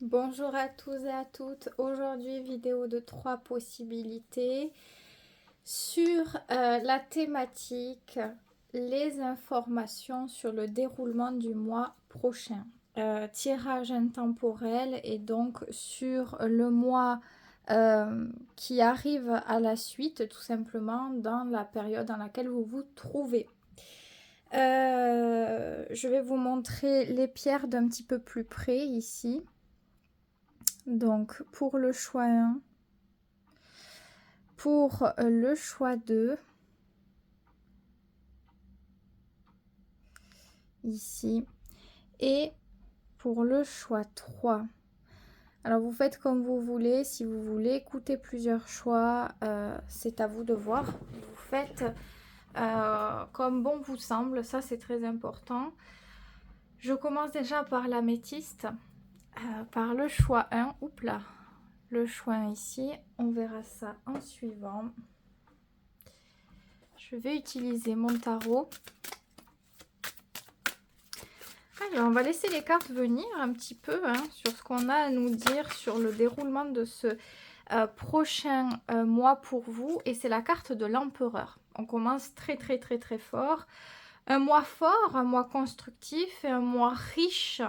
Bonjour à tous et à toutes. Aujourd'hui, vidéo de 3 possibilités sur la thématique les informations sur le déroulement du mois prochain. Tirage intemporel et donc sur le mois qui arrive à la suite, tout simplement dans la période dans laquelle vous vous trouvez. Je vais vous montrer les pierres d'un petit peu plus près ici. Donc pour le choix 1, pour le choix 2, ici, et pour le choix 3. Alors vous faites comme vous voulez, si vous voulez écouter plusieurs choix, c'est à vous de voir. Vous faites comme bon vous semble, ça c'est très important. Je commence déjà par l'améthyste, par le choix 1, oups là. Le choix 1 ici, on verra ça en suivant. Je vais utiliser mon tarot. Alors, on va laisser les cartes venir un petit peu sur ce qu'on a à nous dire sur le déroulement de ce prochain mois pour vous. Et c'est la carte de l'empereur. On commence très fort. Un mois fort, un mois constructif et un mois riche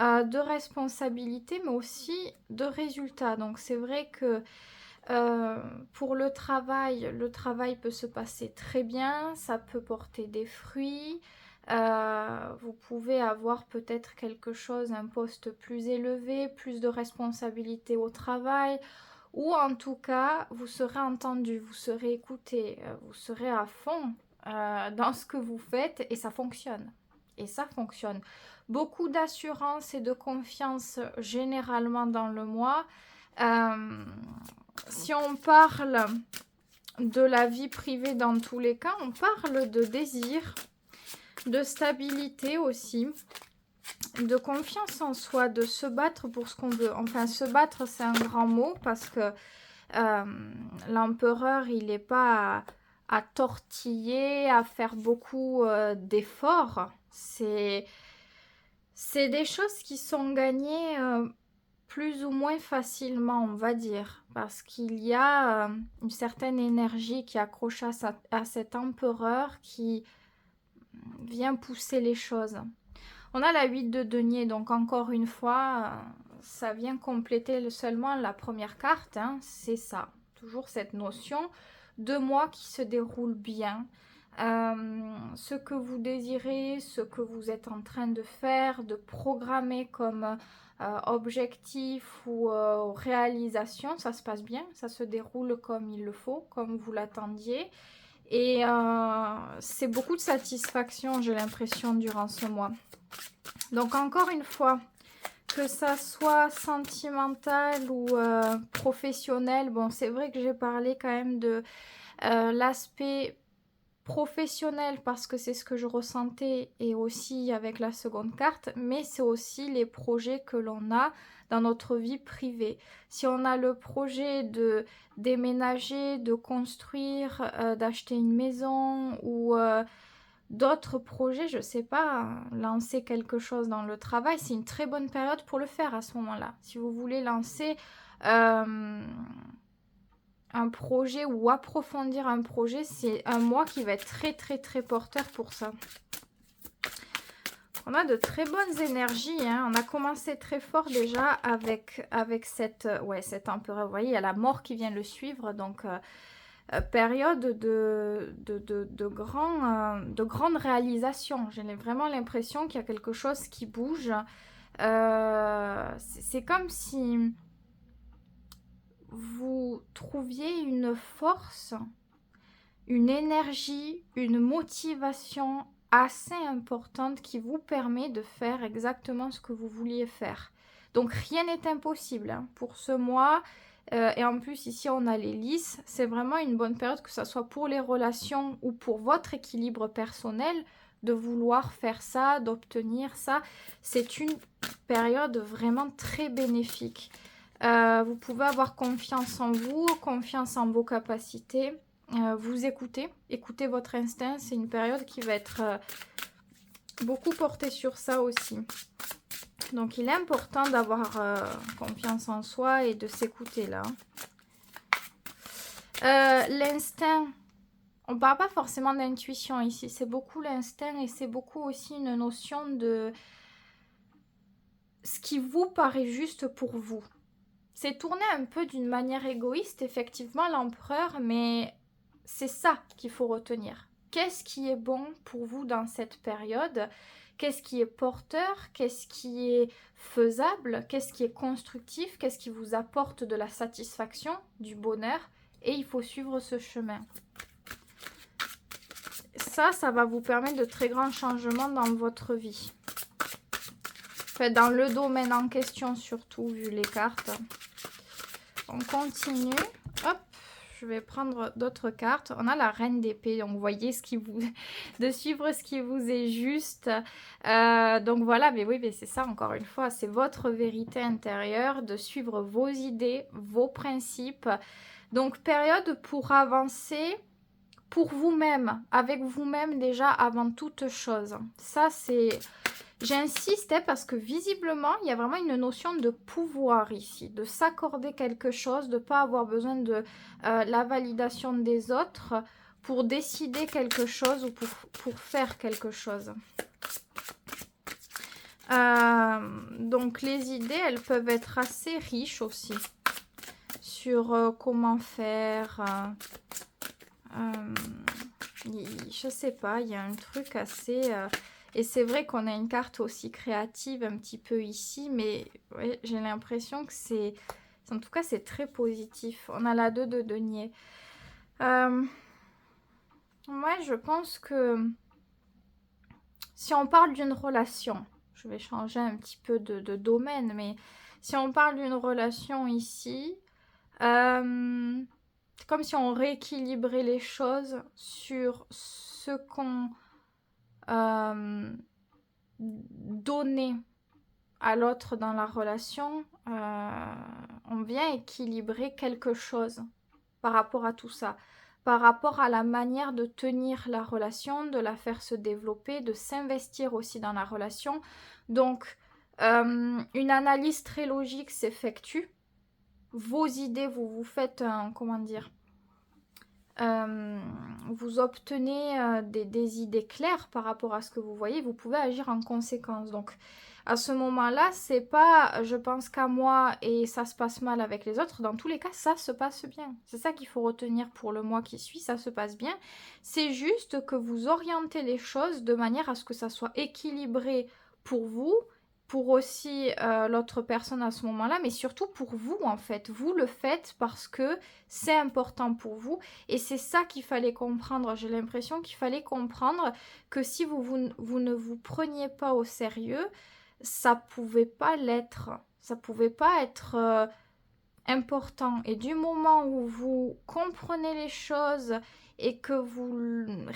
de responsabilités mais aussi de résultats. Donc c'est vrai que pour le travail peut se passer très bien, ça peut porter des fruits. Vous pouvez avoir peut-être quelque chose, un poste plus élevé, plus de responsabilités au travail, ou en tout cas, vous serez entendu, vous serez écouté, vous serez à fond dans ce que vous faites et ça fonctionne. Et ça fonctionne. Beaucoup d'assurance et de confiance généralement dans le mois. Si on parle de la vie privée dans tous les cas, on parle de désir, de stabilité aussi, de confiance en soi, de se battre pour ce qu'on veut. Enfin, se battre, c'est un grand mot parce que l'empereur, il n'est pas à tortiller, à faire beaucoup d'efforts. C'est des choses qui sont gagnées plus ou moins facilement, on va dire, parce qu'il y a une certaine énergie qui accroche à cet empereur qui vient pousser les choses. On a la 8 de denier, donc encore une fois, ça vient compléter seulement la première carte, c'est ça, toujours cette notion de mois qui se déroule bien. Ce que vous désirez, ce que vous êtes en train de faire, de programmer comme objectif ou réalisation, ça se passe bien, ça se déroule comme il le faut, comme vous l'attendiez. Et c'est beaucoup de satisfaction, j'ai l'impression, durant ce mois. Donc encore une fois, que ça soit sentimental ou professionnel, bon c'est vrai que j'ai parlé quand même de l'aspect professionnel parce que c'est ce que je ressentais et aussi avec la seconde carte, mais c'est aussi les projets que l'on a dans notre vie privée. Si on a le projet de déménager, de construire, d'acheter une maison ou d'autres projets, je sais pas, lancer quelque chose dans le travail, c'est une très bonne période pour le faire à ce moment-là. Si vous voulez lancer un projet ou approfondir un projet, c'est un mois qui va être très porteur pour ça. On a de très bonnes énergies, on a commencé très fort déjà avec cet empereur. Vous voyez, il y a la mort qui vient le suivre, donc période de grandes réalisations. J'ai vraiment l'impression qu'il y a quelque chose qui bouge. C'est comme si vous trouviez une force, une énergie, une motivation assez importante qui vous permet de faire exactement ce que vous vouliez faire. Donc rien n'est impossible pour ce mois. Et en plus ici on a les lys, c'est vraiment une bonne période que ce soit pour les relations ou pour votre équilibre personnel de vouloir faire ça, d'obtenir ça. C'est une période vraiment très bénéfique. Vous pouvez avoir confiance en vous, confiance en vos capacités, vous écoutez votre instinct. C'est une période qui va être beaucoup portée sur ça aussi. Donc, il est important d'avoir confiance en soi et de s'écouter là. L'instinct, on ne parle pas forcément d'intuition ici, c'est beaucoup l'instinct et c'est beaucoup aussi une notion de ce qui vous paraît juste pour vous. C'est tourné un peu d'une manière égoïste, effectivement, l'empereur, mais c'est ça qu'il faut retenir. Qu'est-ce qui est bon pour vous dans cette période? Qu'est-ce qui est porteur? Qu'est-ce qui est faisable? Qu'est-ce qui est constructif? Qu'est-ce qui vous apporte de la satisfaction, du bonheur? Et il faut suivre ce chemin. Ça va vous permettre de très grands changements dans votre vie. Enfin, dans le domaine en question surtout, vu les cartes. On continue. Hop, je vais prendre d'autres cartes. On a la reine d'épée, donc vous voyez ce qui vous... de suivre ce qui vous est juste. Donc voilà, mais oui, mais c'est ça encore une fois, c'est votre vérité intérieure, de suivre vos idées, vos principes. Donc période pour avancer pour vous-même, avec vous-même déjà avant toute chose. Ça c'est... J'insiste parce que visiblement, il y a vraiment une notion de pouvoir ici, de s'accorder quelque chose, de ne pas avoir besoin de la validation des autres pour décider quelque chose ou pour faire quelque chose. Donc les idées, elles peuvent être assez riches aussi sur comment faire... je sais pas, il y a un truc assez... et c'est vrai qu'on a une carte aussi créative un petit peu ici, mais ouais, j'ai l'impression que c'est... En tout cas, c'est très positif. On a la 2 de denier. Moi, je pense que si on parle d'une relation, je vais changer un petit peu de domaine, mais si on parle d'une relation ici... c'est comme si on rééquilibrait les choses sur ce qu'on donnait à l'autre dans la relation. On vient équilibrer quelque chose par rapport à tout ça, par rapport à la manière de tenir la relation, de la faire se développer, de s'investir aussi dans la relation. Donc, une analyse très logique s'effectue. Vos idées, vous faites un, comment dire, vous obtenez des idées claires par rapport à ce que vous voyez, vous pouvez agir en conséquence. Donc à ce moment-là, c'est pas je pense qu'à moi et ça se passe mal avec les autres. Dans tous les cas, ça se passe bien. C'est ça qu'il faut retenir pour le mois qui suit, ça se passe bien. C'est juste que vous orientez les choses de manière à ce que ça soit équilibré pour vous, pour aussi l'autre personne à ce moment-là, mais surtout pour vous en fait. Vous le faites parce que c'est important pour vous et c'est ça qu'il fallait comprendre. J'ai l'impression qu'il fallait comprendre que si vous ne vous preniez pas au sérieux, ça pouvait pas l'être. Ça pouvait pas être important. Et du moment où vous comprenez les choses et que vous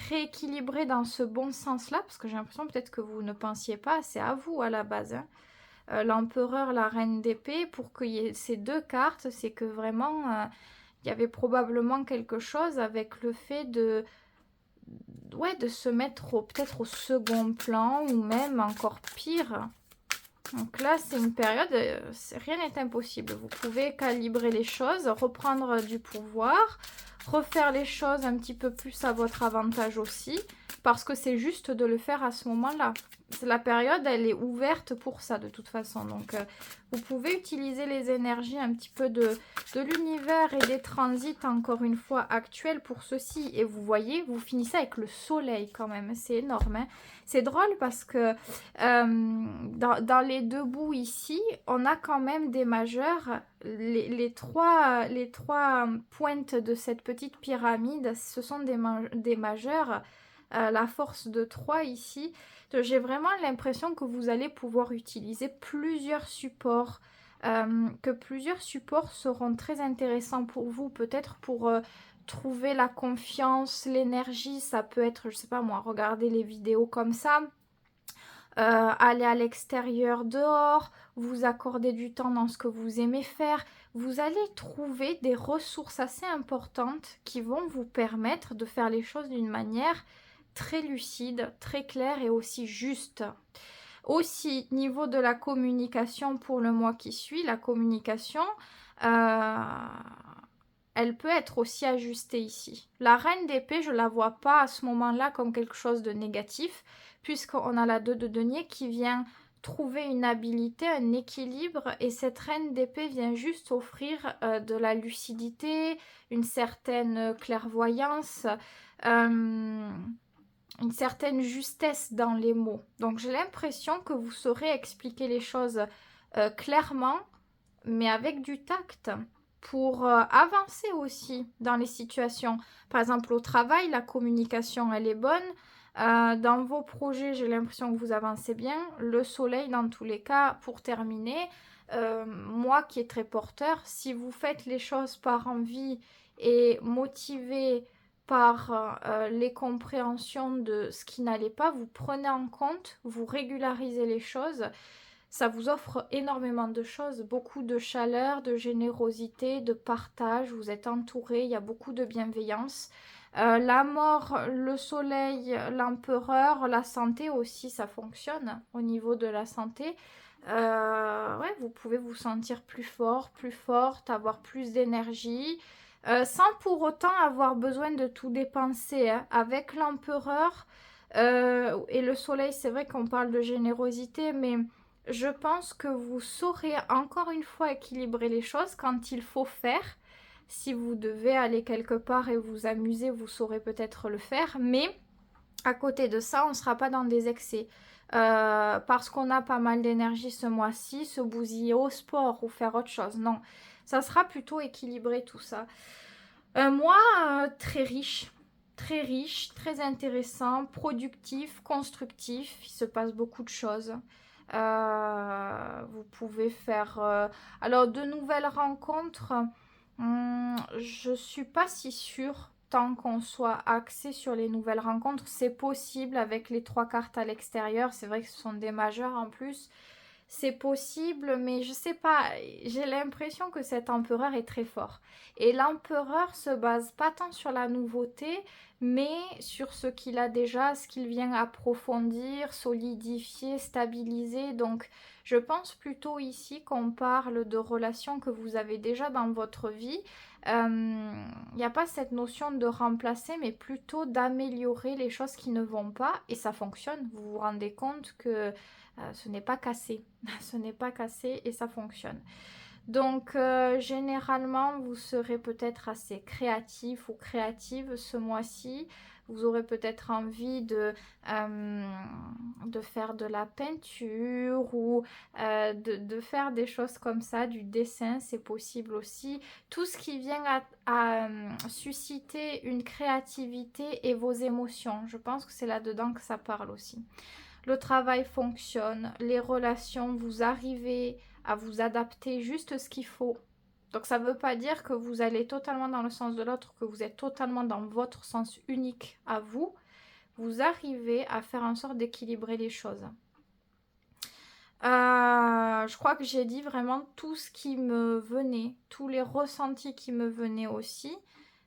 rééquilibrez dans ce bon sens-là, parce que j'ai l'impression peut-être que vous ne pensiez pas assez à vous à la base, hein. L'empereur, la reine d'épée, pour qu'il y ait ces deux cartes, c'est que vraiment, il y avait probablement quelque chose avec le fait de se mettre peut-être au second plan, ou même encore pire. Donc là, c'est une période, rien n'est impossible. Vous pouvez calibrer les choses, reprendre du pouvoir, refaire les choses un petit peu plus à votre avantage aussi, parce que c'est juste de le faire à ce moment-là. La période, elle est ouverte pour ça de toute façon. Donc, vous pouvez utiliser les énergies un petit peu de l'univers et des transits, encore une fois, actuels pour ceci. Et vous voyez, vous finissez avec le soleil quand même. C'est énorme, hein. C'est drôle parce que dans les deux bouts ici, on a quand même des majeurs. Les trois pointes de cette petite pyramide, ce sont des majeurs. La force de 3 ici. J'ai vraiment l'impression que vous allez pouvoir utiliser plusieurs supports, que plusieurs supports seront très intéressants pour vous, peut-être pour trouver la confiance, l'énergie. Ça peut être, je sais pas moi, regarder les vidéos comme ça, aller à l'extérieur dehors, vous accorder du temps dans ce que vous aimez faire. Vous allez trouver des ressources assez importantes qui vont vous permettre de faire les choses d'une manière très lucide, très claire et aussi juste. Aussi, niveau de la communication pour le mois qui suit, la communication, euh, elle peut être aussi ajustée ici. La reine d'épée, je ne la vois pas à ce moment-là comme quelque chose de négatif, puisqu'on a la 2 de denier qui vient trouver une habilité, un équilibre, et cette reine d'épée vient juste offrir de la lucidité, une certaine clairvoyance, une certaine justesse dans les mots. Donc j'ai l'impression que vous saurez expliquer les choses clairement, mais avec du tact, pour avancer aussi dans les situations. Par exemple, au travail, la communication, elle est bonne. Dans vos projets, j'ai l'impression que vous avancez bien. Le soleil, dans tous les cas, pour terminer, moi qui est très porteur, si vous faites les choses par envie et motivé par les compréhensions de ce qui n'allait pas, vous prenez en compte, vous régularisez les choses, ça vous offre énormément de choses, beaucoup de chaleur, de générosité, de partage, vous êtes entouré, il y a beaucoup de bienveillance. La mort, le soleil, l'empereur, la santé aussi, ça fonctionne au niveau de la santé. Ouais, vous pouvez vous sentir plus fort, plus forte, avoir plus d'énergie, sans pour autant avoir besoin de tout dépenser, hein. Avec l'empereur et le soleil, c'est vrai qu'on parle de générosité, mais je pense que vous saurez encore une fois équilibrer les choses quand il faut faire. Si vous devez aller quelque part et vous amuser, vous saurez peut-être le faire, mais à côté de ça, on ne sera pas dans des excès. Parce qu'on a pas mal d'énergie ce mois-ci, se bousiller au sport ou faire autre chose. Non, ça sera plutôt équilibré tout ça. Un mois très riche, très intéressant, productif, constructif. Il se passe beaucoup de choses. Vous pouvez faire alors de nouvelles rencontres. Je suis pas si sûre tant qu'on soit axé sur les nouvelles rencontres. C'est possible avec les 3 cartes à l'extérieur. C'est vrai que ce sont des majeurs en plus. C'est possible, mais je sais pas, j'ai l'impression que cet empereur est très fort. Et l'empereur se base pas tant sur la nouveauté, mais sur ce qu'il a déjà, ce qu'il vient approfondir, solidifier, stabiliser. Donc je pense plutôt ici qu'on parle de relations que vous avez déjà dans votre vie. Il n'y a pas cette notion de remplacer, mais plutôt d'améliorer les choses qui ne vont pas. Et ça fonctionne, vous vous rendez compte que ce n'est pas cassé. Ce n'est pas cassé et ça fonctionne. Donc généralement, vous serez peut-être assez créatif ou créative ce mois-ci. Vous aurez peut-être envie de faire de la peinture ou de faire des choses comme ça, du dessin, c'est possible aussi. Tout ce qui vient à susciter une créativité et vos émotions. Je pense que c'est là-dedans que ça parle aussi. Le travail fonctionne, les relations, vous arrivez à vous adapter juste ce qu'il faut. Donc ça ne veut pas dire que vous allez totalement dans le sens de l'autre, que vous êtes totalement dans votre sens unique à vous. Vous arrivez à faire en sorte d'équilibrer les choses. Je crois que j'ai dit vraiment tout ce qui me venait, tous les ressentis qui me venaient aussi.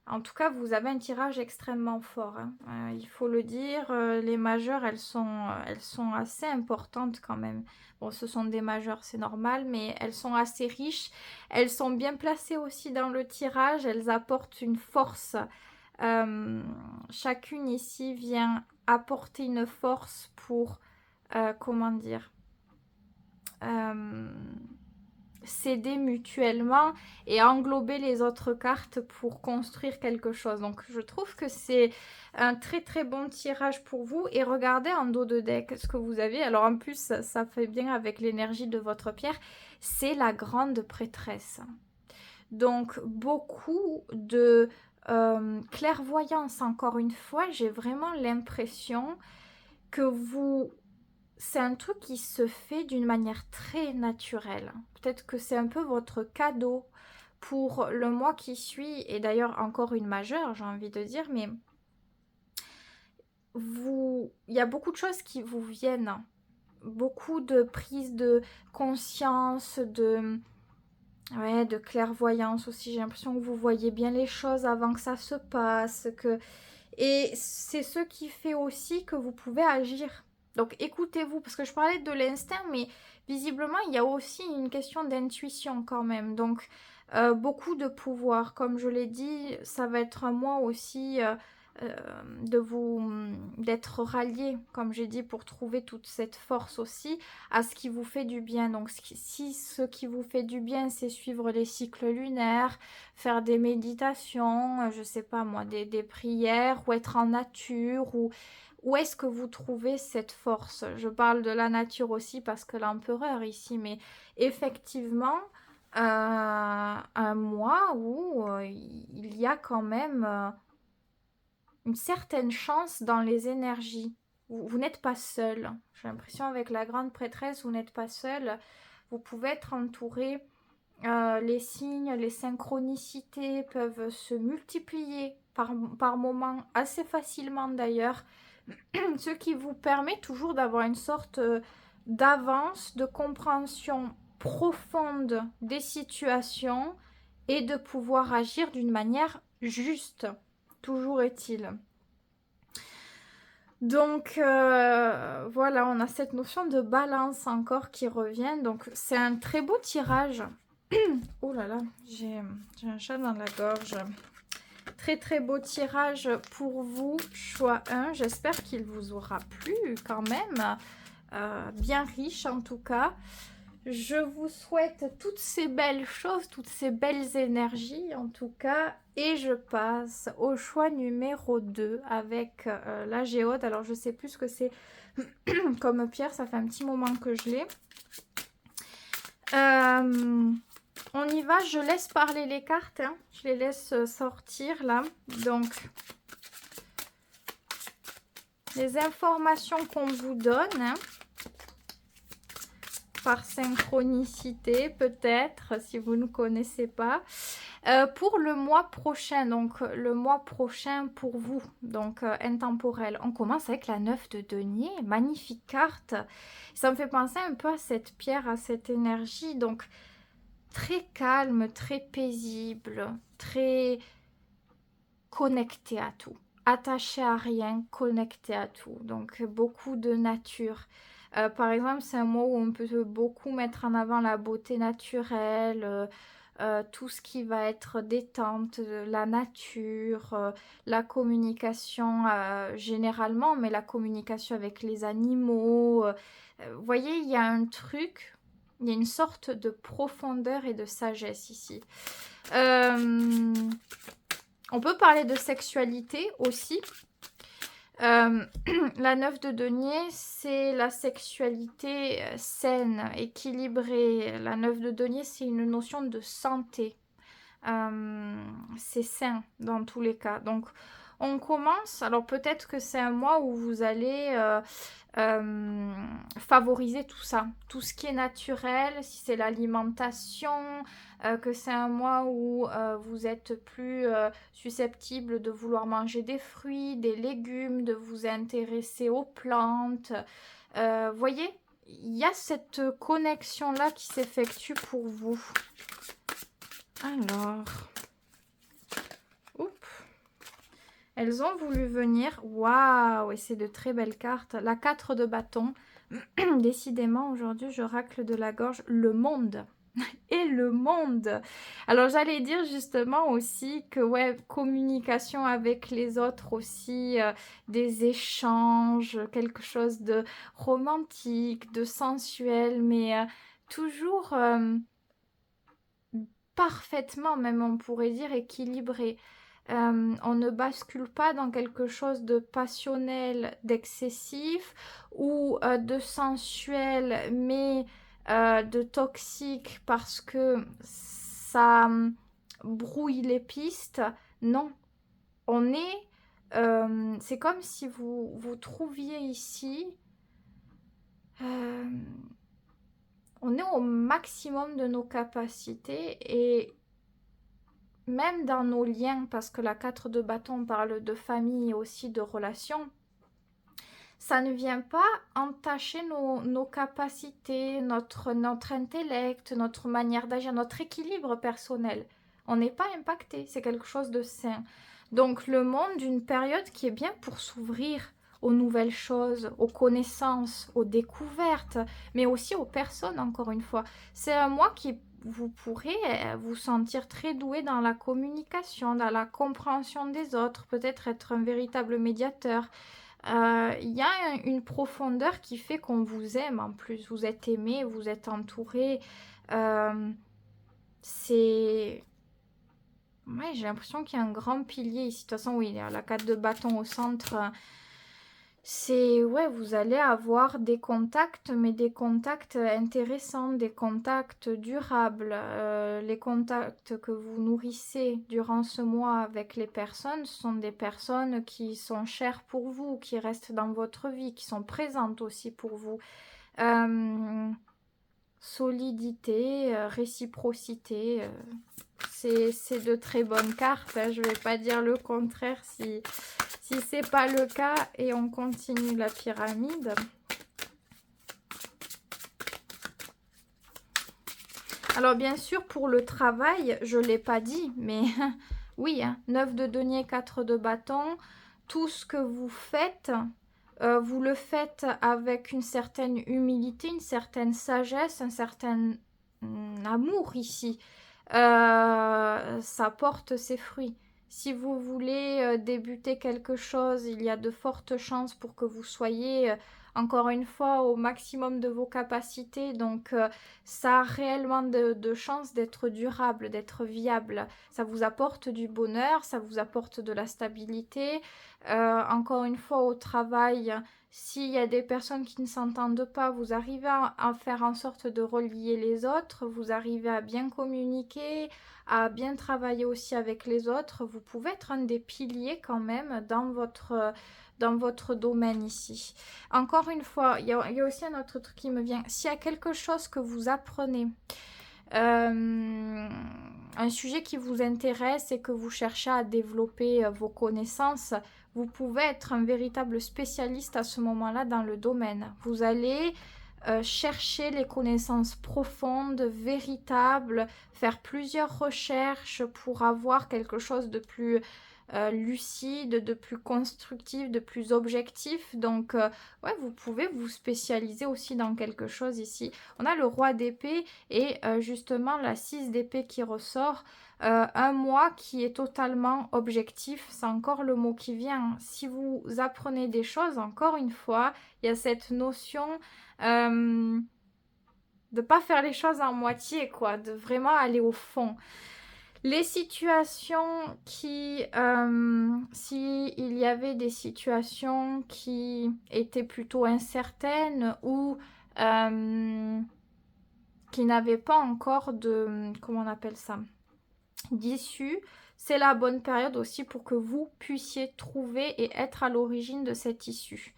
En tout cas, vous avez un tirage extrêmement fort, hein. Il faut le dire, les majeures, elles sont assez importantes quand même. Bon, ce sont des majeures, c'est normal, mais elles sont assez riches. Elles sont bien placées aussi dans le tirage, elles apportent une force. Chacune ici vient apporter une force pour, comment dire, s'aider mutuellement et englober les autres cartes pour construire quelque chose. Donc je trouve que c'est un très très bon tirage pour vous. Et regardez en dos de deck ce que vous avez. Alors en plus ça fait bien avec l'énergie de votre pierre. C'est la grande prêtresse. Donc beaucoup de clairvoyance, encore une fois. J'ai vraiment l'impression que vous... C'est un truc qui se fait d'une manière très naturelle. Peut-être que c'est un peu votre cadeau pour le mois qui suit, et d'ailleurs encore une majeure, j'ai envie de dire, mais il y a beaucoup de choses qui vous viennent, beaucoup de prise de conscience, de clairvoyance aussi. J'ai l'impression que vous voyez bien les choses avant que ça se passe, et c'est ce qui fait aussi que vous pouvez agir. Donc écoutez-vous, parce que je parlais de l'instinct, mais visiblement il y a aussi une question d'intuition quand même. Donc beaucoup de pouvoir, comme je l'ai dit, ça va être à moi aussi euh, d'être rallié, comme j'ai dit, pour trouver toute cette force aussi à ce qui vous fait du bien. Donc si ce qui vous fait du bien, c'est suivre les cycles lunaires, faire des méditations, je sais pas moi, des prières, ou être en nature, ou où est-ce que vous trouvez cette force? Je parle de la nature aussi parce que l'empereur ici, mais effectivement, un mois où il y a quand même une certaine chance dans les énergies. Vous n'êtes pas seul. J'ai l'impression avec la grande prêtresse, vous n'êtes pas seul. Vous pouvez être entouré. Les signes, les synchronicités peuvent se multiplier par moments assez facilement d'ailleurs. Ce qui vous permet toujours d'avoir une sorte d'avance, de compréhension profonde des situations et de pouvoir agir d'une manière juste. Toujours est-il. Donc voilà, on a cette notion de balance encore qui revient. Donc c'est un très beau tirage. Oh là là, j'ai un chat dans la gorge. Très très beau tirage pour vous, choix 1. J'espère qu'il vous aura plu quand même. Bien riche en tout cas. Je vous souhaite toutes ces belles choses, toutes ces belles énergies en tout cas. Et je passe au choix numéro 2 avec la géode. Alors je sais plus ce que c'est comme pierre, ça fait un petit moment que je l'ai. On y va, je laisse parler les cartes, hein. Je les laisse sortir là. Donc, les informations qu'on vous donne, hein, par synchronicité peut-être, si vous ne connaissez pas, pour le mois prochain, donc le mois prochain pour vous, donc intemporel. On commence avec la 9 de denier, magnifique carte. Ça me fait penser un peu à cette pierre, à cette énergie, donc très calme, très paisible, très connecté à tout, attaché à rien, connecté à tout. Donc beaucoup de nature. Par exemple, c'est un mot où on peut beaucoup mettre en avant la beauté naturelle, tout ce qui va être détente, la nature, la communication généralement, mais la communication avec les animaux. Vous voyez, il y a un truc, il y a une sorte de profondeur et de sagesse ici. On peut parler de sexualité aussi. La 9 de denier, c'est la sexualité saine, équilibrée. La 9 de denier, c'est une notion de santé. C'est sain dans tous les cas. Donc, on commence. Alors, peut-être que c'est un mois où vous allez favoriser tout ça. Tout ce qui est naturel, si c'est l'alimentation, que c'est un mois où vous êtes plus susceptible de vouloir manger des fruits, des légumes, de vous intéresser aux plantes. Voyez, il y a cette connexion-là qui s'effectue pour vous. Alors, oups. Elles ont voulu venir. Waouh, et c'est de très belles cartes. La 4 de bâton. Décidément, aujourd'hui, je racle de la gorge. Le monde. Et le monde. Alors, j'allais dire justement aussi que, ouais, communication avec les autres aussi, des échanges, quelque chose de romantique, de sensuel, mais toujours parfaitement, même on pourrait dire, équilibré. On ne bascule pas dans quelque chose de passionnel, d'excessif ou de sensuel, mais de toxique parce que ça brouille les pistes. Non, on est... c'est comme si vous trouviez ici... on est au maximum de nos capacités et même dans nos liens, parce que la 4 de bâton parle de famille et aussi de relations, ça ne vient pas entacher nos capacités, notre intellect, notre manière d'agir, notre équilibre personnel. On n'est pas impacté, c'est quelque chose de sain. Donc le monde d'une période qui est bien pour s'ouvrir aux nouvelles choses, aux connaissances, aux découvertes, mais aussi aux personnes, encore une fois. C'est un mois qui vous pourrez vous sentir très doué dans la communication, dans la compréhension des autres, peut-être être un véritable médiateur. Il y a une profondeur qui fait qu'on vous aime en plus. Vous êtes aimé, vous êtes entouré. C'est... Ouais, j'ai l'impression qu'il y a un grand pilier ici. De toute façon, oui, il y a la 4 de bâton au centre. C'est... Ouais, vous allez avoir des contacts, mais des contacts intéressants, des contacts durables. Les contacts que vous nourrissez durant ce mois avec les personnes, ce sont des personnes qui sont chères pour vous, qui restent dans votre vie, qui sont présentes aussi pour vous. Solidité, réciprocité, c'est de très bonnes cartes, hein. Je ne vais pas dire le contraire si ce n'est pas le cas. Et on continue la pyramide. Alors bien sûr, pour le travail, je ne l'ai pas dit, mais oui, hein, 9 de denier, 4 de bâton, tout ce que vous faites... vous le faites avec une certaine humilité, une certaine sagesse, un certain amour ici. Ça porte ses fruits. Si vous voulez débuter quelque chose, il y a de fortes chances pour que vous soyez, encore une fois, au maximum de vos capacités. Donc, ça a réellement de chances d'être durable, d'être viable. Ça vous apporte du bonheur, ça vous apporte de la stabilité. Encore une fois, au travail, s'il y a des personnes qui ne s'entendent pas, vous arrivez à faire en sorte de relier les autres, vous arrivez à bien communiquer, à bien travailler aussi avec les autres. Vous pouvez être un des piliers quand même dans votre domaine ici. Encore une fois, il y a aussi un autre truc qui me vient. S'il y a quelque chose que vous apprenez, un sujet qui vous intéresse et que vous cherchez à développer vos connaissances, vous pouvez être un véritable spécialiste à ce moment-là dans le domaine. Vous allez chercher les connaissances profondes, véritables, faire plusieurs recherches pour avoir quelque chose de plus lucide, de plus constructif, de plus objectif. Donc, ouais, vous pouvez vous spécialiser aussi dans quelque chose ici. On a le roi d'épée et justement la 6 d'épée qui ressort. Un mois qui est totalement objectif, c'est encore le mot qui vient. Si vous apprenez des choses, encore une fois, il y a cette notion de pas faire les choses en moitié, quoi, de vraiment aller au fond. Les situations qui, si il y avait des situations qui étaient plutôt incertaines ou qui n'avaient pas encore de, comment on appelle ça, d'issue, c'est la bonne période aussi pour que vous puissiez trouver et être à l'origine de cette issue.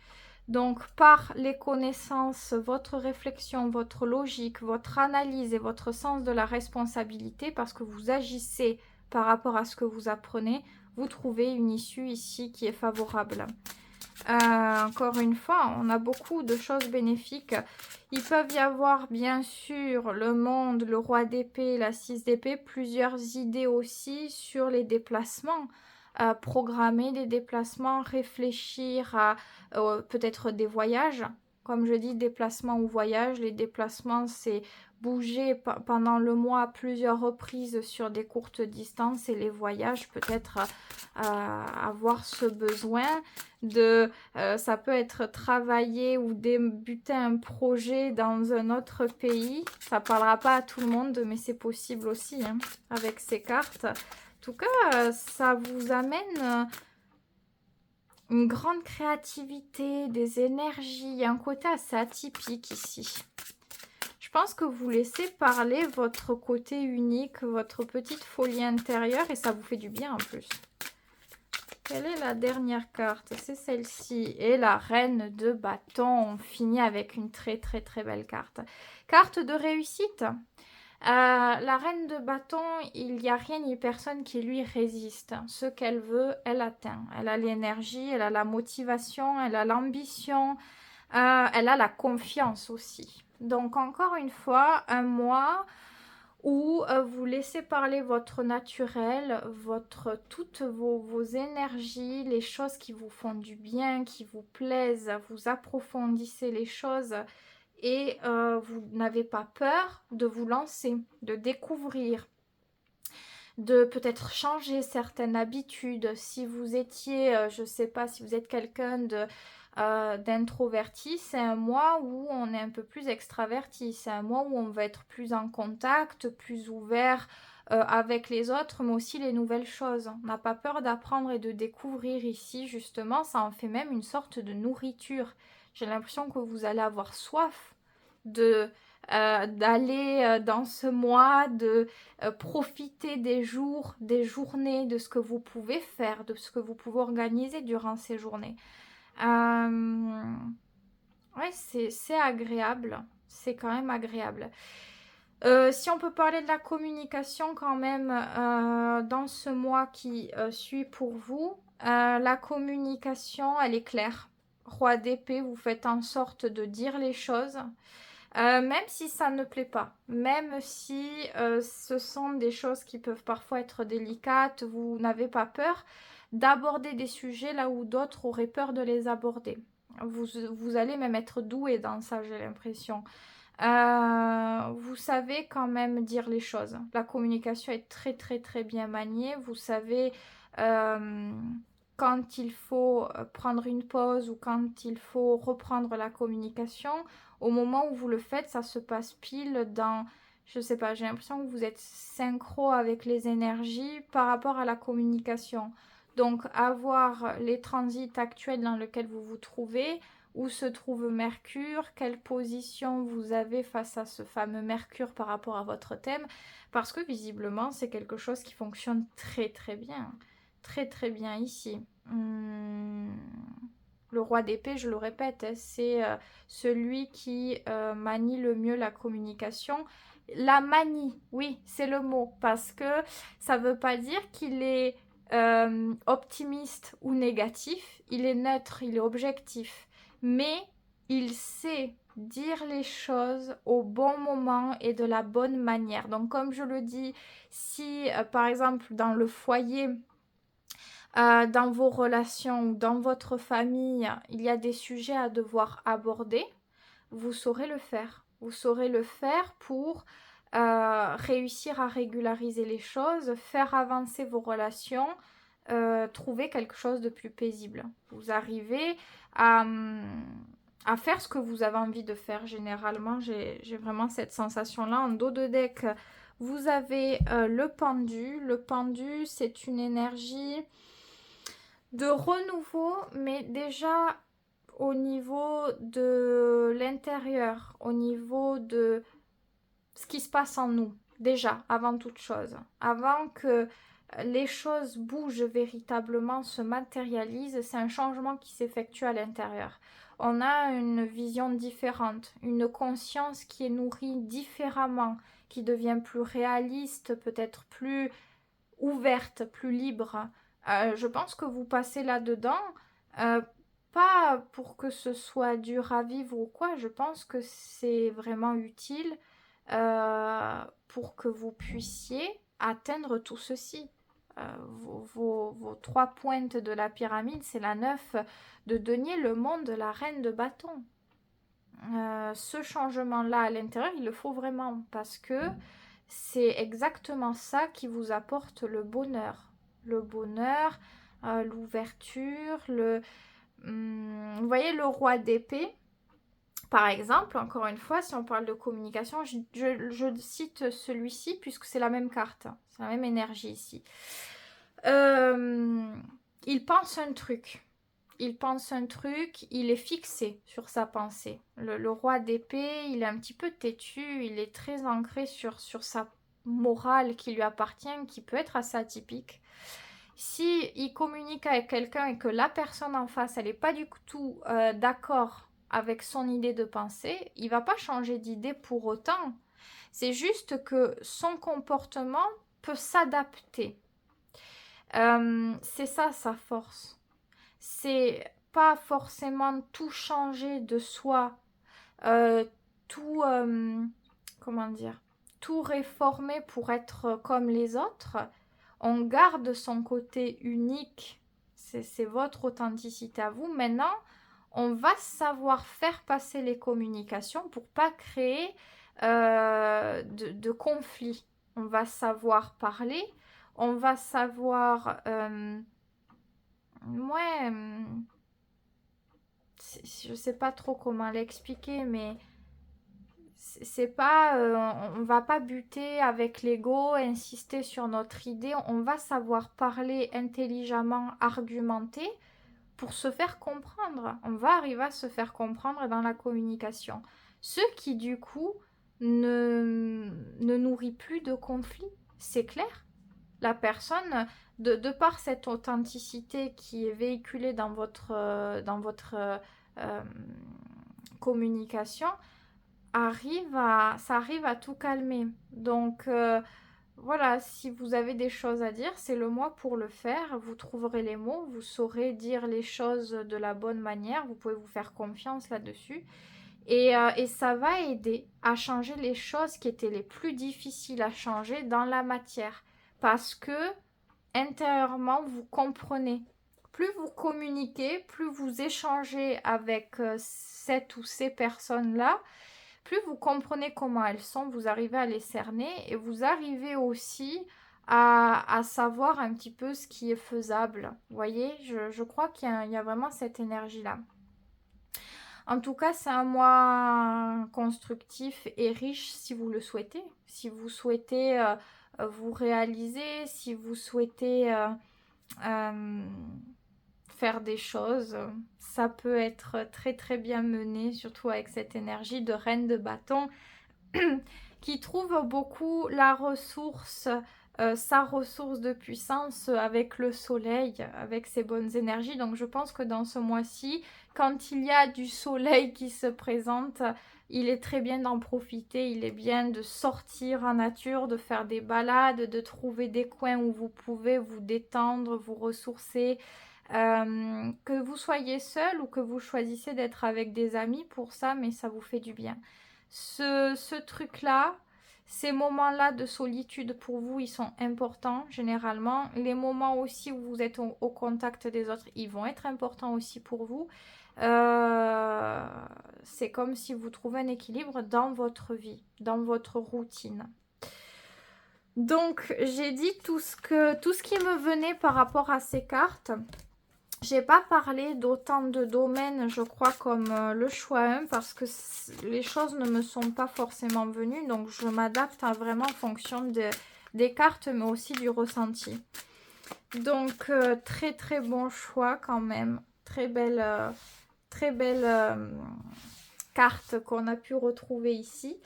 Donc, par les connaissances, votre réflexion, votre logique, votre analyse et votre sens de la responsabilité, parce que vous agissez par rapport à ce que vous apprenez, vous trouvez une issue ici qui est favorable. Encore une fois, on a beaucoup de choses bénéfiques. Il peuvent y avoir, bien sûr, le monde, le roi d'épée, la 6 d'épée, plusieurs idées aussi sur les déplacements. Programmer des déplacements, réfléchir à peut-être des voyages. Comme je dis, déplacement ou voyage. Les déplacements, c'est bouger pendant le mois à plusieurs reprises sur des courtes distances. Et les voyages, peut-être avoir ce besoin de... ça peut être travailler ou débuter un projet dans un autre pays. Ça ne parlera pas à tout le monde, mais c'est possible aussi hein, avec ces cartes. En tout cas, ça vous amène une grande créativité, des énergies. Il y a un côté assez atypique ici. Je pense que vous laissez parler votre côté unique, votre petite folie intérieure et ça vous fait du bien en plus. Quelle est la dernière carte? C'est celle-ci. Et la reine de bâton. On finit avec une très très très belle carte. Carte de réussite. La reine de bâton, il n'y a rien ni personne qui lui résiste. Ce qu'elle veut, elle atteint. Elle a l'énergie, elle a la motivation, elle a l'ambition, elle a la confiance aussi. Donc encore une fois, un mois ou vous laissez parler votre naturel, toutes vos énergies, les choses qui vous font du bien, qui vous plaisent, vous approfondissez les choses et vous n'avez pas peur de vous lancer, de découvrir, de peut-être changer certaines habitudes. Si vous étiez, je ne sais pas, si vous êtes quelqu'un d'introverti, c'est un mois où on est un peu plus extraverti, c'est un mois où on va être plus en contact, plus ouvert avec les autres, mais aussi les nouvelles choses. On n'a pas peur d'apprendre et de découvrir ici, justement, ça en fait même une sorte de nourriture. J'ai l'impression que vous allez avoir soif de d'aller dans ce mois, de profiter des jours, des journées, de ce que vous pouvez faire, de ce que vous pouvez organiser durant ces journées. Ouais, c'est agréable, c'est quand même agréable. Si on peut parler de la communication quand même dans ce mois qui suit pour vous, la communication, elle est claire. Roi d'épée, vous faites en sorte de dire les choses. Même si ça ne plaît pas, même si ce sont des choses qui peuvent parfois être délicates, vous n'avez pas peur d'aborder des sujets là où d'autres auraient peur de les aborder. Vous allez même être doué dans ça, j'ai l'impression. Vous savez quand même dire les choses. La communication est très très très bien maniée. Vous savez euh, quand il faut prendre une pause ou quand il faut reprendre la communication. Au moment où vous le faites, ça se passe pile dans, je sais pas, j'ai l'impression que vous êtes synchro avec les énergies par rapport à la communication. Donc, avoir les transits actuels dans lesquels vous vous trouvez, où se trouve Mercure, quelle position vous avez face à ce fameux Mercure par rapport à votre thème, parce que visiblement, c'est quelque chose qui fonctionne très très bien. Très très bien ici. Le roi d'épée, je le répète, c'est celui qui manie le mieux la communication. La manie, oui, c'est le mot, parce que ça ne veut pas dire qu'il est optimiste ou négatif, il est neutre, il est objectif, mais il sait dire les choses au bon moment et de la bonne manière. Donc comme je le dis, si par exemple dans le foyer, dans vos relations ou dans votre famille, il y a des sujets à devoir aborder, vous saurez le faire. Vous saurez le faire pour réussir à régulariser les choses, faire avancer vos relations, trouver quelque chose de plus paisible. Vous arrivez à faire ce que vous avez envie de faire. Généralement, j'ai vraiment cette sensation-là. En dos de deck, vous avez le pendu. Le pendu, c'est une énergie de renouveau, mais déjà au niveau de l'intérieur, au niveau de ce qui se passe en nous, déjà, avant toute chose, avant que les choses bougent véritablement, se matérialisent, c'est un changement qui s'effectue à l'intérieur. On a une vision différente, une conscience qui est nourrie différemment, qui devient plus réaliste, peut-être plus ouverte, plus libre. Je pense que vous passez là-dedans, euh, pas pour que ce soit dur à vivre ou quoi, je pense que c'est vraiment utile pour que vous puissiez atteindre tout ceci. Vos trois pointes de la pyramide, c'est la 9 de denier, le monde, la reine de bâton. Ce changement-là à l'intérieur, il le faut vraiment parce que c'est exactement ça qui vous apporte le bonheur. Le bonheur, l'ouverture, vous voyez le roi d'épée, par exemple, encore une fois, si on parle de communication, je cite celui-ci puisque c'est la même carte, c'est la même énergie ici. Il pense un truc. Il pense un truc, il est fixé sur sa pensée. Le roi d'épée, il est un petit peu têtu, il est très ancré sur sa morale qui lui appartient, qui peut être assez atypique. Si il communique avec quelqu'un et que la personne en face, elle n'est pas du tout d'accord avec son idée de pensée, il va pas changer d'idée pour autant. C'est juste que son comportement peut s'adapter. C'est ça sa force. C'est pas forcément tout changer de soi, tout, comment dire, tout réformer pour être comme les autres. On garde son côté unique, c'est votre authenticité à vous. Maintenant, on va savoir faire passer les communications pour pas créer de conflits. On va savoir parler, on va savoir... ouais, je sais pas trop comment l'expliquer, mais c'est pas, on va pas buter avec l'ego, insister sur notre idée. On va savoir parler intelligemment, argumenter pour se faire comprendre. On va arriver à se faire comprendre dans la communication. Ce qui, du coup, ne nourrit plus de conflits. C'est clair. La personne, de par cette authenticité qui est véhiculée dans votre euh, communication, ça arrive à tout calmer. Donc, voilà, si vous avez des choses à dire, c'est le mois pour le faire. Vous trouverez les mots, vous saurez dire les choses de la bonne manière. Vous pouvez vous faire confiance là-dessus. Et ça va aider à changer les choses qui étaient les plus difficiles à changer dans la matière. Parce que intérieurement, vous comprenez. Plus vous communiquez, plus vous échangez avec cette ou ces personnes-là, plus vous comprenez comment elles sont, vous arrivez à les cerner et vous arrivez aussi à savoir un petit peu ce qui est faisable. Vous voyez, je crois qu'il y a vraiment cette énergie-là. En tout cas, c'est un mois constructif et riche si vous le souhaitez. Si vous souhaitez vous réaliser, si vous souhaitez faire des choses, ça peut être très très bien mené, surtout avec cette énergie de reine de bâton qui trouve beaucoup la ressource, sa ressource de puissance avec le soleil, avec ses bonnes énergies. Donc je pense que dans ce mois-ci, quand il y a du soleil qui se présente, il est très bien d'en profiter, il est bien de sortir en nature, de faire des balades, de trouver des coins où vous pouvez vous détendre, vous ressourcer. Que vous soyez seul ou que vous choisissez d'être avec des amis pour ça, mais ça vous fait du bien. Ce truc-là, ces moments-là de solitude pour vous, ils sont importants généralement. Les moments aussi où vous êtes au contact des autres, ils vont être importants aussi pour vous. C'est comme si vous trouvez un équilibre dans votre vie, dans votre routine. Donc, j'ai dit tout ce qui me venait par rapport à ces cartes. J'ai pas parlé d'autant de domaines, je crois, comme le choix 1 parce que les choses ne me sont pas forcément venues. Donc, je m'adapte vraiment en fonction des cartes, mais aussi du ressenti. Donc, très très bon choix quand même. Très belle carte qu'on a pu retrouver ici.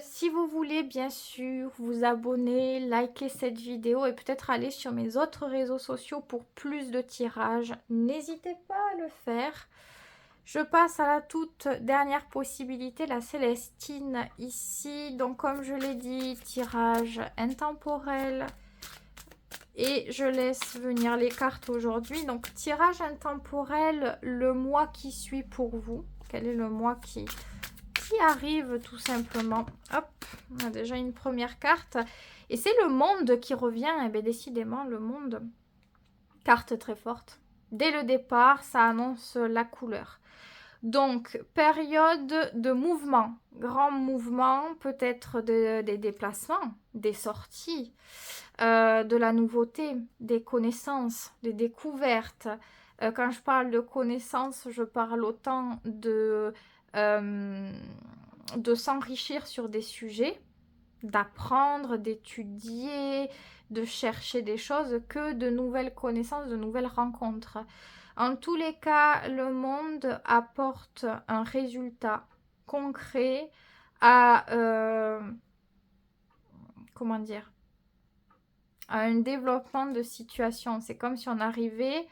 Si vous voulez bien sûr vous abonner, liker cette vidéo et peut-être aller sur mes autres réseaux sociaux pour plus de tirages, n'hésitez pas à le faire. Je passe à la toute dernière possibilité, la Célestine ici. Donc comme je l'ai dit, tirage intemporel. Et je laisse venir les cartes aujourd'hui. Donc tirage intemporel, le mois qui suit pour vous. Quel est le mois qui arrive tout simplement? Hop, on a déjà une première carte. Et c'est le monde qui revient. Et bien décidément, le monde, carte très forte. Dès le départ, ça annonce la couleur. Donc, période de mouvement. Grand mouvement, peut-être des déplacements, des sorties, de la nouveauté, des connaissances, des découvertes. Quand je parle de connaissances, je parle autant de s'enrichir sur des sujets, d'apprendre, d'étudier, de chercher des choses, que de nouvelles connaissances, de nouvelles rencontres. En tous les cas, le monde apporte un résultat concret à, comment dire, à un développement de situation. C'est comme si on arrivait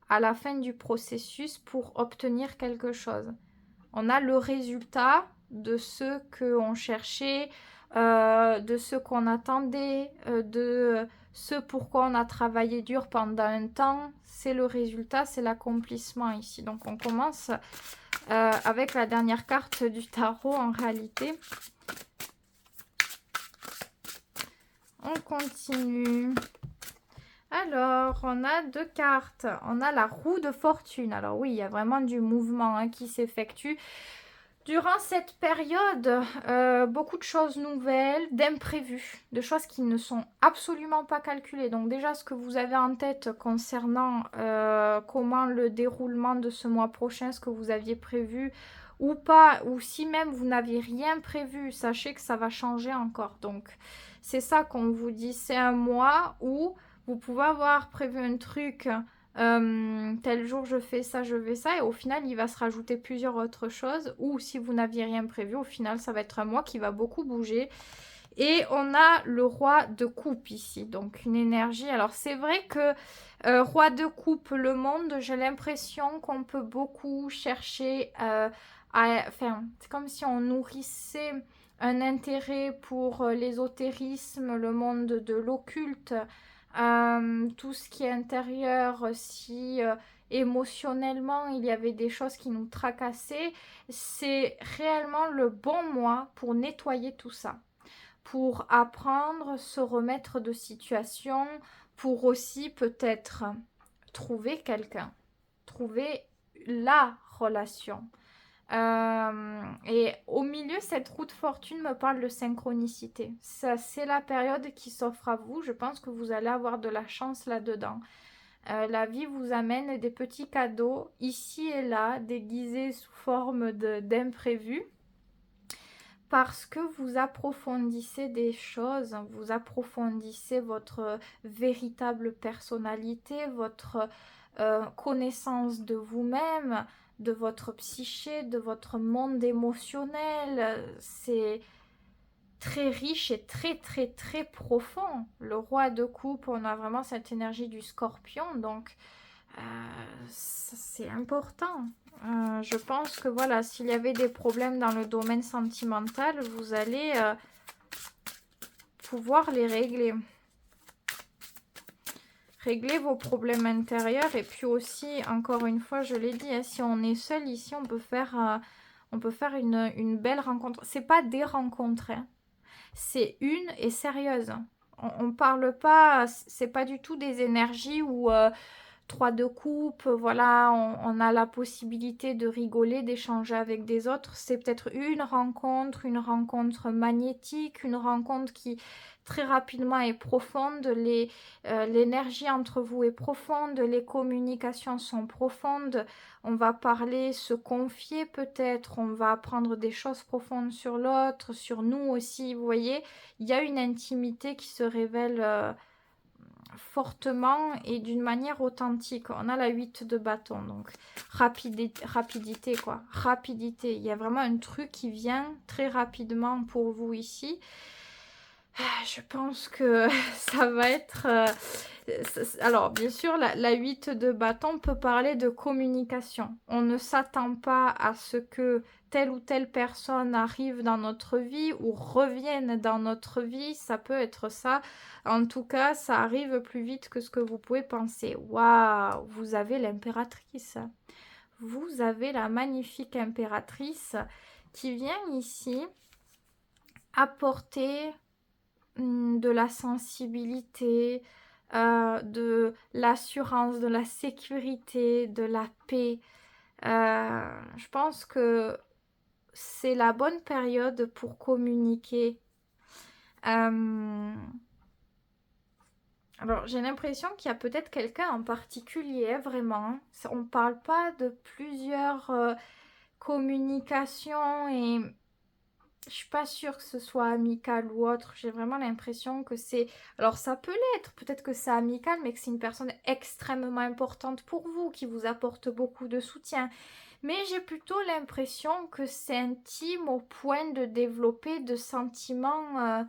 à la fin du processus pour obtenir quelque chose. On a le résultat de ce qu'on cherchait, de ce qu'on attendait, de ce pourquoi on a travaillé dur pendant un temps. C'est le résultat, c'est l'accomplissement ici. Donc on commence avec la dernière carte du tarot en réalité. On continue. Alors, on a 2 cartes. On a la roue de fortune. Alors oui, il y a vraiment du mouvement hein, qui s'effectue. Durant cette période, beaucoup de choses nouvelles, d'imprévus, de choses qui ne sont absolument pas calculées. Donc déjà, ce que vous avez en tête concernant comment le déroulement de ce mois prochain, ce que vous aviez prévu ou pas, ou si même vous n'aviez rien prévu, sachez que ça va changer encore. Donc c'est ça qu'on vous dit, c'est un mois où vous pouvez avoir prévu un truc tel jour je fais ça, je fais ça, et au final il va se rajouter plusieurs autres choses, ou si vous n'aviez rien prévu, au final ça va être un mois qui va beaucoup bouger. Et on a le roi de coupe ici, donc une énergie. Alors c'est vrai que roi de coupe, le monde, j'ai l'impression qu'on peut beaucoup chercher enfin, c'est comme si on nourrissait un intérêt pour l'ésotérisme, le monde de l'occulte, tout ce qui est intérieur, si émotionnellement il y avait des choses qui nous tracassaient, c'est réellement le bon mois pour nettoyer tout ça, pour apprendre, se remettre de situation, pour aussi peut-être trouver quelqu'un, trouver la relation. Et au milieu, cette roue de fortune me parle de synchronicité. Ça, c'est la période qui s'offre à vous. Je pense que vous allez avoir de la chance là-dedans. La vie vous amène des petits cadeaux ici et là, déguisés sous forme d'imprévus, parce que vous approfondissez des choses, vous approfondissez votre véritable personnalité, votre connaissance de vous-même, de votre psyché, de votre monde émotionnel. C'est très riche et très très très profond. Le roi de coupe, on a vraiment cette énergie du scorpion, donc c'est important. Je pense que voilà, s'il y avait des problèmes dans le domaine sentimental, vous allez pouvoir les régler. Régler vos problèmes intérieurs, et puis aussi, encore une fois, je l'ai dit, hein, si on est seul ici, on peut faire une belle rencontre. C'est pas des rencontres, hein. C'est une et sérieuse. On parle pas, c'est pas du tout des énergies où 3 de coupe, voilà, on a la possibilité de rigoler, d'échanger avec des autres. C'est peut-être une rencontre magnétique, une rencontre qui très rapidement est profonde, l'énergie entre vous est profonde, les communications sont profondes, on va parler, se confier peut-être, on va apprendre des choses profondes sur l'autre, sur nous aussi, vous voyez, il y a une intimité qui se révèle fortement et d'une manière authentique. On a la 8 de bâton, donc rapidité quoi, rapidité. Il y a vraiment un truc qui vient très rapidement pour vous ici. Je pense que ça va être... alors, bien sûr, la 8 de bâton peut parler de communication. On ne s'attend pas à ce que telle ou telle personne arrive dans notre vie ou revienne dans notre vie. Ça peut être ça. En tout cas, ça arrive plus vite que ce que vous pouvez penser. Waouh, vous avez l'impératrice. Vous avez la magnifique impératrice qui vient ici apporter de la sensibilité, de l'assurance, de la sécurité, de la paix. Je pense que c'est la bonne période pour communiquer. Alors, j'ai l'impression qu'il y a peut-être quelqu'un en particulier, vraiment. On ne parle pas de plusieurs communications, et je suis pas sûre que ce soit amical ou autre. J'ai vraiment l'impression que c'est... Alors ça peut l'être, peut-être que c'est amical, mais que c'est une personne extrêmement importante pour vous, qui vous apporte beaucoup de soutien. Mais j'ai plutôt l'impression que c'est intime au point de développer de sentiments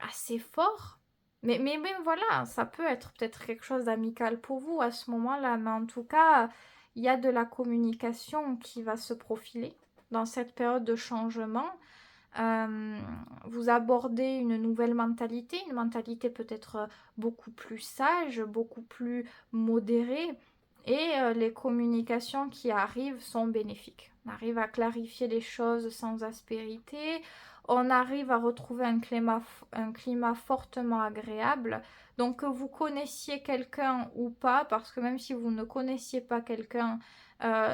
assez forts. Mais voilà, ça peut être peut-être quelque chose d'amical pour vous à ce moment-là. Mais en tout cas, il y a de la communication qui va se profiler dans cette période de changement. Vous abordez une nouvelle mentalité, une mentalité peut-être beaucoup plus sage, beaucoup plus modérée, et les communications qui arrivent sont bénéfiques. On arrive à clarifier les choses sans aspérité, on arrive à retrouver un climat fortement agréable. Donc que vous connaissiez quelqu'un ou pas, parce que même si vous ne connaissiez pas quelqu'un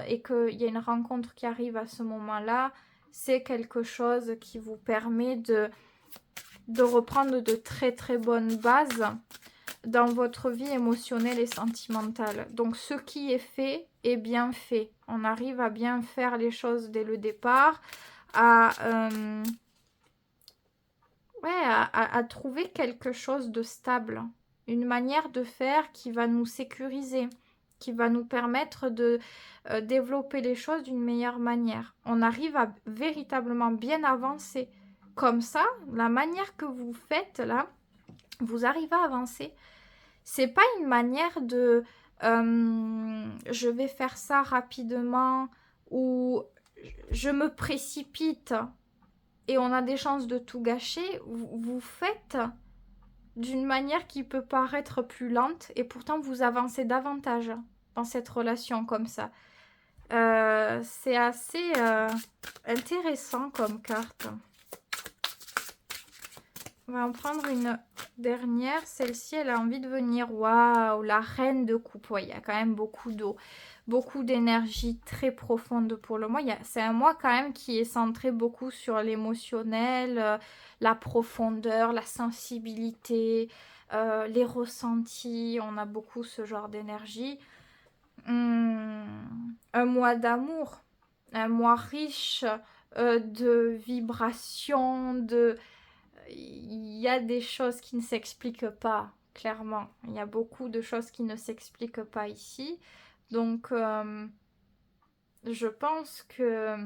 et qu'il y a une rencontre qui arrive à ce moment-là, c'est quelque chose qui vous permet de reprendre de très très bonnes bases dans votre vie émotionnelle et sentimentale. Donc ce qui est fait est bien fait. On arrive à bien faire les choses dès le départ, à trouver quelque chose de stable, une manière de faire qui va nous sécuriser, qui va nous permettre de développer les choses d'une meilleure manière. On arrive à véritablement bien avancer. Comme ça, la manière que vous faites là, vous arrivez à avancer. C'est pas une manière de je vais faire ça rapidement ou je me précipite et on a des chances de tout gâcher. Vous faites d'une manière qui peut paraître plus lente et pourtant vous avancez davantage dans cette relation comme ça. C'est assez intéressant comme carte. On va en prendre une dernière. Celle-ci, elle a envie de venir. Waouh, la reine de coupe. Ouais, il y a quand même beaucoup d'eau. Beaucoup d'énergie très profonde pour le mois. C'est un mois quand même qui est centré beaucoup sur l'émotionnel, la profondeur, la sensibilité, les ressentis. On a beaucoup ce genre d'énergie. Un mois d'amour. Un mois riche de vibrations, il y a des choses qui ne s'expliquent pas, clairement. Il y a beaucoup de choses qui ne s'expliquent pas ici. Donc, je pense que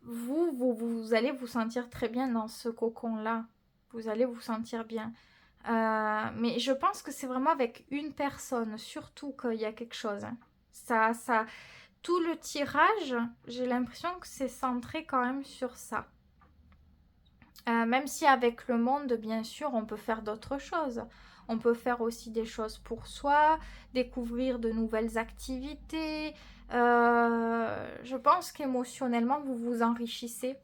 vous allez vous sentir très bien dans ce cocon-là. Vous allez vous sentir bien. Mais je pense que c'est vraiment avec une personne, surtout qu'il y a quelque chose. Hein. Tout le tirage, j'ai l'impression que c'est centré quand même sur ça. Même si avec le monde, bien sûr, on peut faire d'autres choses. On peut faire aussi des choses pour soi, découvrir de nouvelles activités. Je pense qu'émotionnellement, vous vous enrichissez.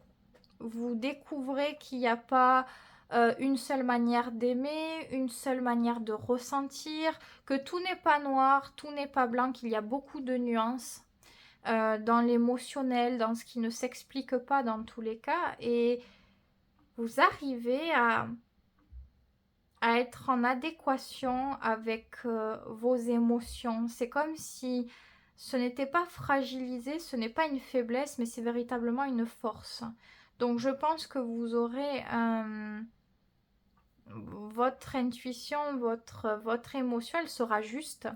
Vous découvrez qu'il n'y a pas une seule manière d'aimer, une seule manière de ressentir, que tout n'est pas noir, tout n'est pas blanc, qu'il y a beaucoup de nuances dans l'émotionnel, dans ce qui ne s'explique pas dans tous les cas. Et vous arrivez à être en adéquation avec vos émotions. C'est comme si ce n'était pas fragilisé, ce n'est pas une faiblesse, mais c'est véritablement une force. Donc je pense que vous aurez votre intuition, votre émotion, elle sera juste.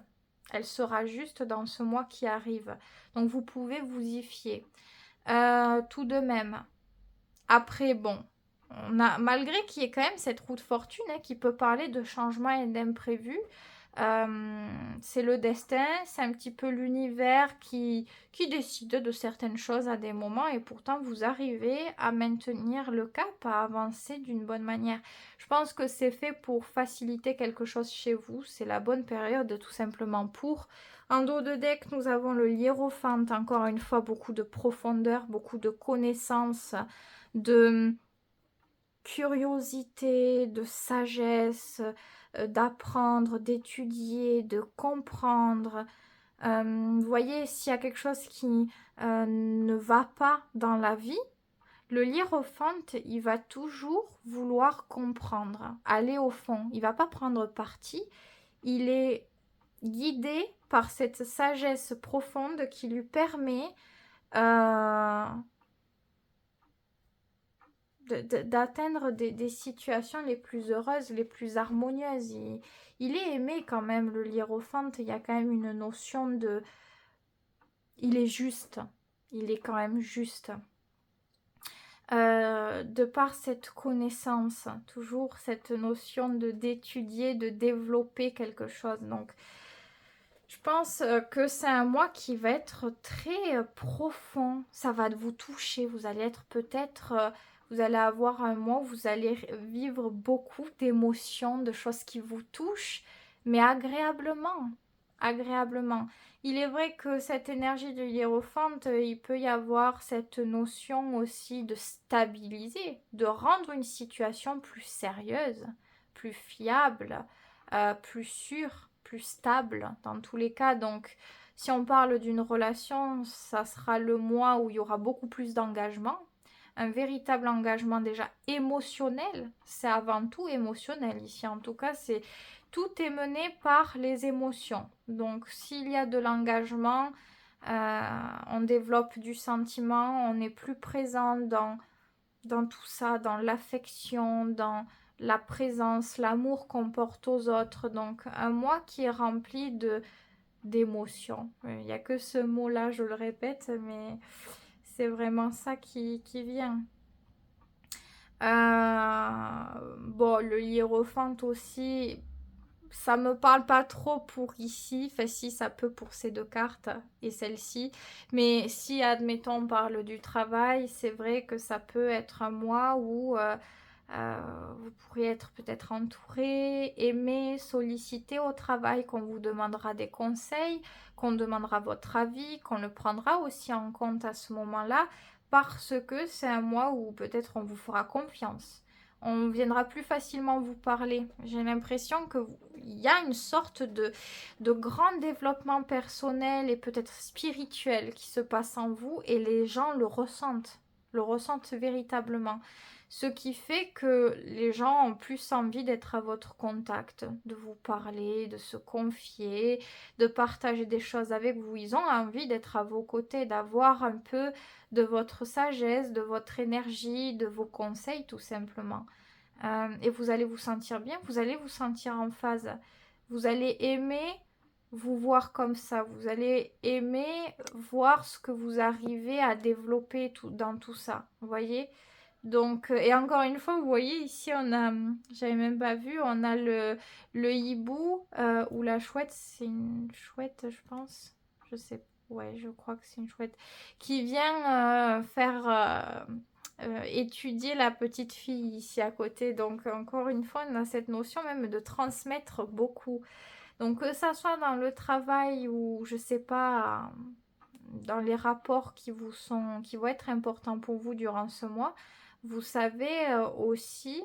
Elle sera juste dans ce mois qui arrive. Donc vous pouvez vous y fier. Tout de même. Après, bon, malgré qu'il y ait quand même cette roue de fortune qui peut parler de changement et d'imprévu, c'est le destin, c'est un petit peu l'univers qui décide de certaines choses à des moments et pourtant vous arrivez à maintenir le cap, à avancer d'une bonne manière. Je pense que c'est fait pour faciliter quelque chose chez vous, c'est la bonne période tout simplement pour. En dos de deck, nous avons le hiérophante, encore une fois beaucoup de profondeur, beaucoup de connaissances, de curiosité, de sagesse, d'apprendre, d'étudier, de comprendre. Vous voyez, s'il y a quelque chose qui ne va pas dans la vie, le hiérophante, il va toujours vouloir comprendre, aller au fond. Il va pas prendre parti. Il est guidé par cette sagesse profonde qui lui permet d'atteindre des situations les plus heureuses, les plus harmonieuses. Il est aimé quand même, le hiérophante. Il y a quand même une notion de... Il est juste. Il est quand même juste. De par cette connaissance, toujours cette notion d'étudier, de développer quelque chose. Donc, je pense que c'est un mois qui va être très profond. Ça va vous toucher. Vous allez être peut-être... vous allez avoir un mois où vous allez vivre beaucoup d'émotions, de choses qui vous touchent, mais agréablement. agréablement. Il est vrai que cette énergie de hiérophante, il peut y avoir cette notion aussi de stabiliser, de rendre une situation plus sérieuse, plus fiable, plus sûre, plus stable dans tous les cas. Donc, si on parle d'une relation, ça sera le mois où il y aura beaucoup plus d'engagement. Un véritable engagement déjà émotionnel, c'est avant tout émotionnel ici. En tout cas, c'est tout est mené par les émotions. Donc, s'il y a de l'engagement, on développe du sentiment, on est plus présent dans tout ça, dans l'affection, dans la présence, l'amour qu'on porte aux autres. Donc, un moi qui est rempli d'émotions. Il n'y a que ce mot-là, je le répète, mais c'est vraiment ça qui vient. Bon, le hiérophante aussi, ça me parle pas trop pour ici. Enfin, si, ça peut pour ces deux cartes et celle-ci. Mais si, admettons, on parle du travail, c'est vrai que ça peut être un mois où vous pourriez être peut-être entouré, aimé, sollicité au travail, qu'on vous demandera des conseils, qu'on demandera votre avis, qu'on le prendra aussi en compte à ce moment-là, parce que c'est un mois où peut-être on vous fera confiance. On viendra plus facilement vous parler. J'ai l'impression qu'il y a une sorte de grand développement personnel et peut-être spirituel qui se passe en vous et les gens le ressentent véritablement. Ce qui fait que les gens ont plus envie d'être à votre contact, de vous parler, de se confier, de partager des choses avec vous. Ils ont envie d'être à vos côtés, d'avoir un peu de votre sagesse, de votre énergie, de vos conseils tout simplement. Et vous allez vous sentir bien, vous allez vous sentir en phase. Vous allez aimer vous voir comme ça. Vous allez aimer voir ce que vous arrivez à développer dans tout ça. Vous voyez? Donc, et encore une fois, vous voyez, ici, on a, j'avais même pas vu, on a le hibou ou la chouette, c'est une chouette, je pense. Je sais, ouais, je crois que c'est une chouette, qui vient faire étudier la petite fille ici à côté. Donc, encore une fois, on a cette notion même de transmettre beaucoup. Donc, que ça soit dans le travail ou, je sais pas, dans les rapports qui vont être importants pour vous durant ce mois, vous savez aussi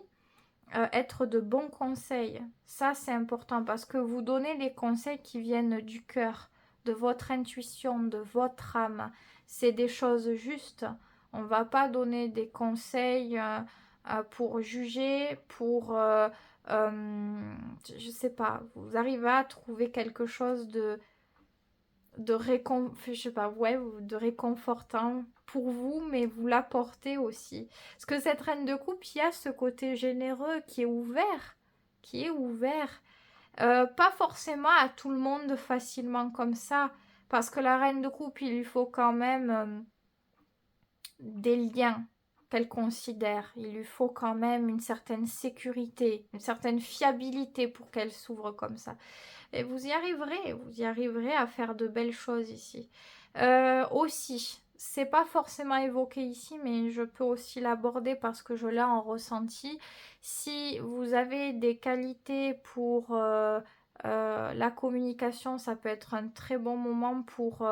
être de bons conseils. Ça, c'est important parce que vous donnez les conseils qui viennent du cœur, de votre intuition, de votre âme. C'est des choses justes. On ne va pas donner des conseils pour juger, je sais pas, vous arrivez à trouver quelque chose je sais pas, ouais, de réconfortant pour vous, mais vous l'apportez aussi. Parce que cette reine de coupe, il y a ce côté généreux qui est ouvert. Pas forcément à tout le monde facilement comme ça, parce que la reine de coupe, il lui faut quand même des liens qu'elle considère. Il lui faut quand même une certaine sécurité, une certaine fiabilité pour qu'elle s'ouvre comme ça. Et vous y arriverez à faire de belles choses ici. Aussi, c'est pas forcément évoqué ici, mais je peux aussi l'aborder parce que je l'ai en ressenti. Si vous avez des qualités pour la communication, ça peut être un très bon moment pour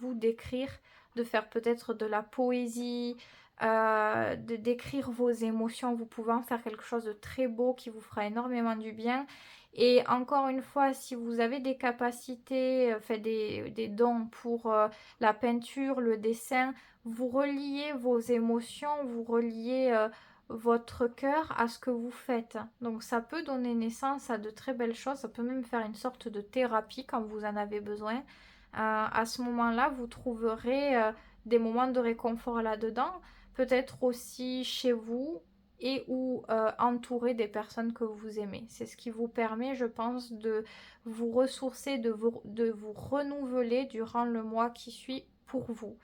vous d'écrire, de faire peut-être de la poésie, de d'écrire vos émotions. Vous pouvez en faire quelque chose de très beau qui vous fera énormément du bien. Et encore une fois, si vous avez des capacités, des dons pour la peinture, le dessin, vous reliez vos émotions, vous reliez votre cœur à ce que vous faites. Donc ça peut donner naissance à de très belles choses, ça peut même faire une sorte de thérapie quand vous en avez besoin. À ce moment-là, vous trouverez des moments de réconfort là-dedans, peut-être aussi chez vous et ou entouré des personnes que vous aimez. C'est ce qui vous permet, je pense, de vous ressourcer, de vous renouveler durant le mois qui suit pour vous.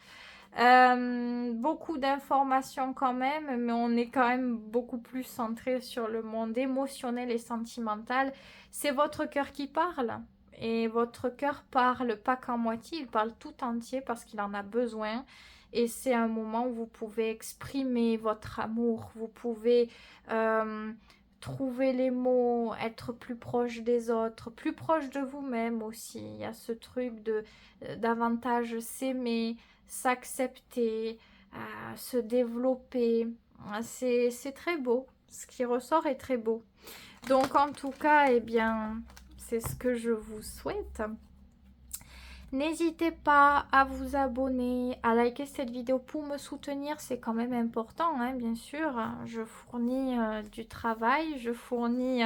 Beaucoup d'informations quand même, mais on est quand même beaucoup plus centré sur le monde émotionnel et sentimental. C'est votre cœur qui parle. Et votre cœur parle pas qu'en moitié, il parle tout entier parce qu'il en a besoin. Et c'est un moment où vous pouvez exprimer votre amour, vous pouvez trouver les mots, mots, être plus proche des autres, plus proche de vous-même aussi. Il y a ce truc de davantage s'aimer, s'accepter, se développer. C'est très beau. Ce qui ressort est très beau. Donc en tout cas, eh bien, c'est ce que je vous souhaite. N'hésitez pas à vous abonner, à liker cette vidéo pour me soutenir, c'est quand même important, hein, bien sûr. Je fournis du travail, je fournis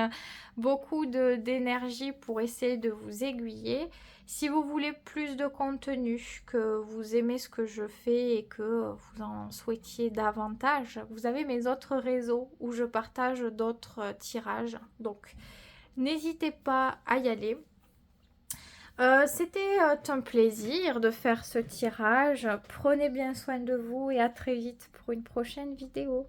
beaucoup d'énergie pour essayer de vous aiguiller. Si vous voulez plus de contenu, que vous aimez ce que je fais et que vous en souhaitiez davantage, vous avez mes autres réseaux où je partage d'autres tirages. Donc, n'hésitez pas à y aller. C'était un plaisir de faire ce tirage. Prenez bien soin de vous et à très vite pour une prochaine vidéo.